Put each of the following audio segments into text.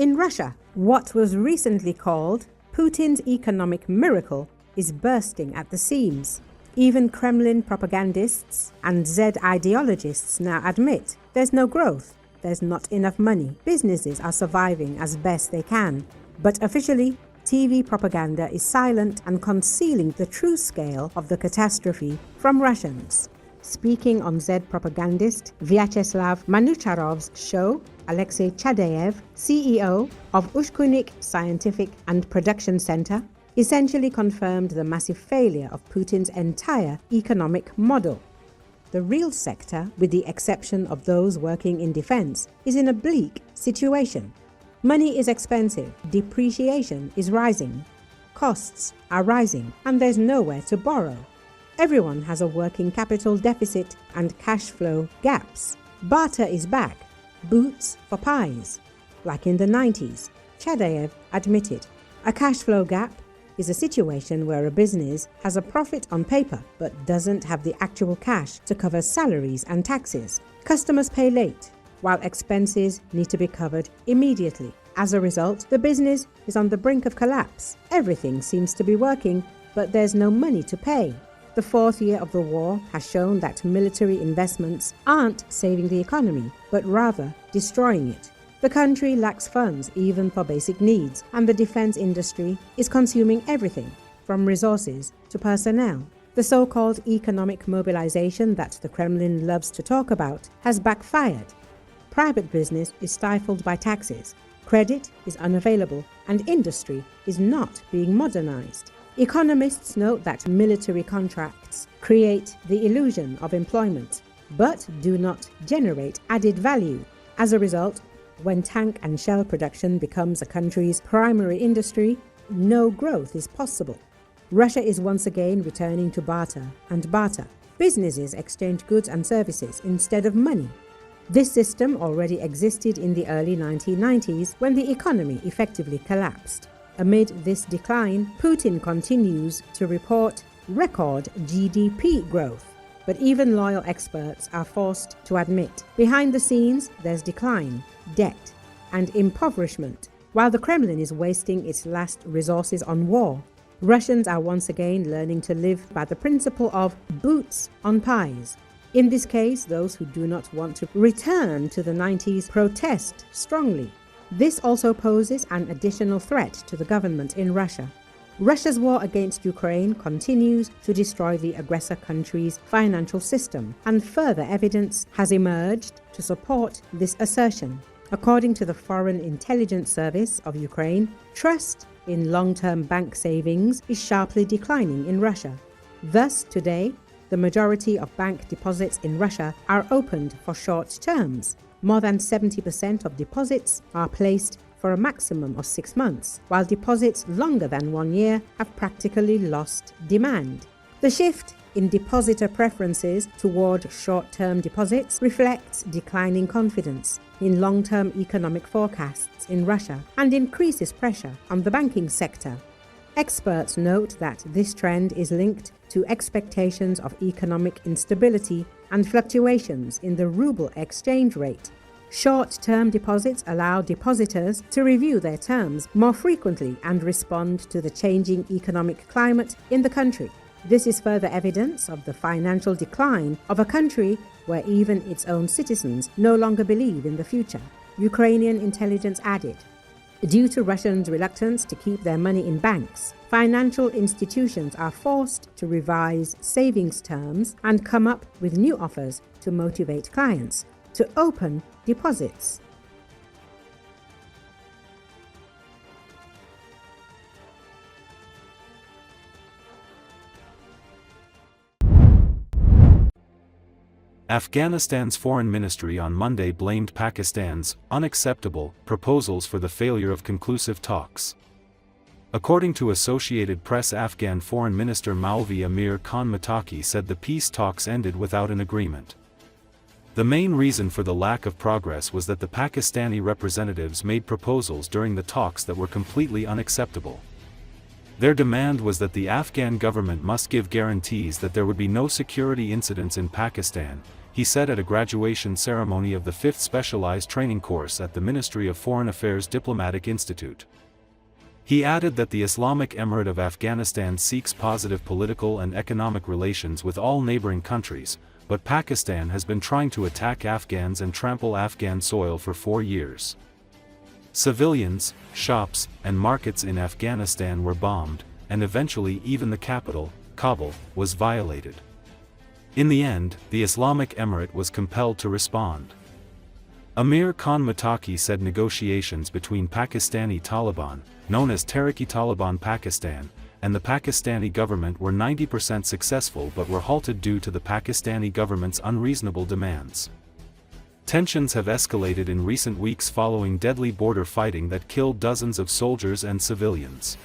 In Russia, what was recently called Putin's economic miracle is bursting at the seams. Even Kremlin propagandists and Z-ideologists now admit there's no growth, there's not enough money, businesses are surviving as best they can. But officially, TV propaganda is silent and concealing the true scale of the catastrophe from Russians. Speaking on Z-propagandist Vyacheslav Manucharov's show, Alexey Chadayev, CEO of Ushkuynik Scientific and Production Center, essentially confirmed the massive failure of Putin's entire economic model. The real sector, with the exception of those working in defense, is in a bleak situation. Money is expensive, depreciation is rising, costs are rising, and there's nowhere to borrow. Everyone has a working capital deficit and cash flow gaps. Barter is back, boots for pies. Like in the 90s, Chadayev admitted, a cash flow gap is a situation where a business has a profit on paper but doesn't have the actual cash to cover salaries and taxes. Customers pay late, while expenses need to be covered immediately. As a result, the business is on the brink of collapse. Everything seems to be working, but there's no money to pay. The fourth year of the war has shown that military investments aren't saving the economy, but rather destroying it. The country lacks funds even for basic needs, and the defense industry is consuming everything, from resources to personnel. The so-called economic mobilization that the Kremlin loves to talk about has backfired. Private business is stifled by taxes, credit is unavailable, and industry is not being modernized. Economists note that military contracts create the illusion of employment, but do not generate added value. As a result, when tank and shell production becomes a country's primary industry, no growth is possible. Russia is once again returning to barter and barter. Businesses exchange goods and services instead of money. This system already existed in the early 1990s when the economy effectively collapsed. Amid this decline, Putin continues to report record GDP growth. But even loyal experts are forced to admit, behind the scenes there's decline, debt, and impoverishment. While the Kremlin is wasting its last resources on war, Russians are once again learning to live by the principle of boots on pies. In this case, those who do not want to return to the 90s protest strongly. This also poses an additional threat to the government in Russia. Russia's war against Ukraine continues to destroy the aggressor country's financial system, and further evidence has emerged to support this assertion. According to the Foreign Intelligence Service of Ukraine, trust in long-term bank savings is sharply declining in Russia. Thus, today, the majority of bank deposits in Russia are opened for short terms. More than 70% of deposits are placed for a maximum of 6 months, while deposits longer than 1 year have practically lost demand. The shift in depositor preferences toward short-term deposits reflects declining confidence in long-term economic forecasts in Russia and increases pressure on the banking sector. Experts note that this trend is linked to expectations of economic instability and fluctuations in the ruble exchange rate. Short-term deposits allow depositors to review their terms more frequently and respond to the changing economic climate in the country. This is further evidence of the financial decline of a country where even its own citizens no longer believe in the future. Ukrainian intelligence added, due to Russians' reluctance to keep their money in banks, financial institutions are forced to revise savings terms and come up with new offers to motivate clients to open deposits. Afghanistan's foreign ministry on Monday blamed Pakistan's unacceptable proposals for the failure of conclusive talks. According to Associated Press, Afghan Foreign Minister Maulvi Amir Khan Muttaqi said the peace talks ended without an agreement. The main reason for the lack of progress was that the Pakistani representatives made proposals during the talks that were completely unacceptable. Their demand was that the Afghan government must give guarantees that there would be no security incidents in Pakistan, he said at a graduation ceremony of the 5th Specialized Training Course at the Ministry of Foreign Affairs Diplomatic Institute. He added that the Islamic Emirate of Afghanistan seeks positive political and economic relations with all neighboring countries, but Pakistan has been trying to attack Afghans and trample Afghan soil for 4 years. Civilians, shops, and markets in Afghanistan were bombed, and eventually even the capital, Kabul, was violated. In the end, the Islamic Emirate was compelled to respond. Amir Khan Muttaqi said negotiations between Pakistani Taliban, known as Tehrik-i-Taliban Pakistan, and the Pakistani government were 90% successful but were halted due to the Pakistani government's unreasonable demands. Tensions have escalated in recent weeks following deadly border fighting that killed dozens of soldiers and civilians.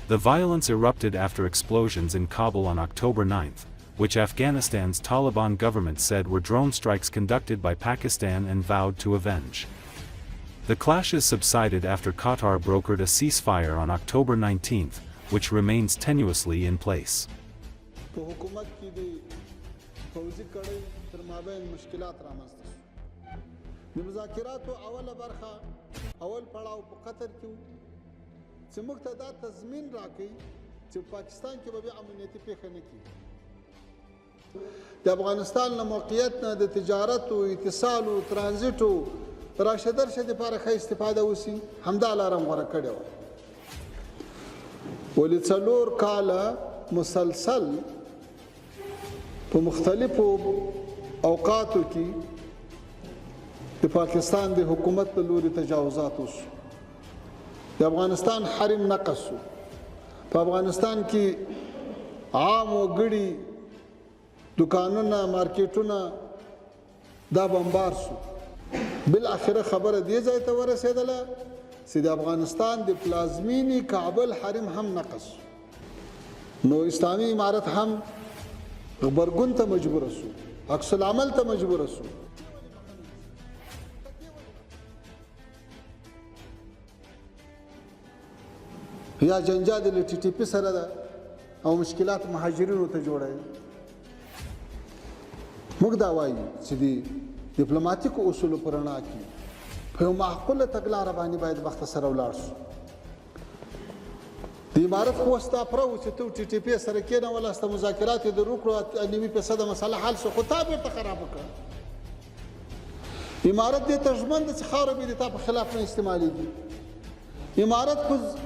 The violence erupted after explosions in Kabul on October 9, which Afghanistan's Taliban government said were drone strikes conducted by Pakistan and vowed to avenge. The clashes subsided after Qatar brokered a ceasefire on October 19, which remains tenuously in place. د افغانستان له موقعیت نه د تجارت او اتصال او ترانزیت او راشدر شه د لپاره ښه استفاده وسی همدا لاره غوره کړې وه ولې څلور کاله مسلسل په مختلفو اوقاتو کې د پاکستان د حکومت له لوري تجاوزات وشو د افغانستان حریم نقص شو په افغانستان کې عام وګړي دکانونه مارکیټونه دا بمبار شو بالاخره خبره دې ځای ته ورسېدله چې د افغانستان د پلازمینې کابل حریم هم نقص نو اسلامي امارت هم غبرګون ته مجبور شو عکس العمل ته مجبور شو یا جنجال د ټي ټي پی سره ده او مشکلات مهاجرینو ته جوړوي موږ دا وایو چې د ډیپلوماټیکو اصولو په رڼا کې په یو معقوله تګلاره باندې باید وخت سره ولاړ شو د امارت خو ستا پرو چې ته ټي ټي پی سره کېنه ولا ستا مذاکرات د روکړو نیمې پیسه د مسله حل شو خو تا بیرته خراب وکړه امارت دې ته ژمن ده چې خاوره به د تا په خلاف نه استعمالېږي امارت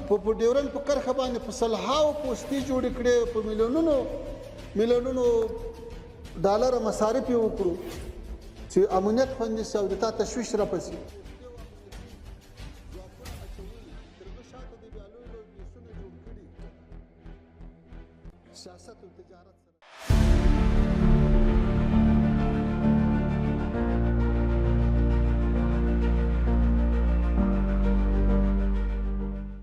په ډیورن په کرښه باندې په سلهاو پوستې جوړې کړې په میلیونونو ډالر مصارف یې وکړو چې امنیت خوندي شي او د تا تشویش راپسې سیاست او تجارت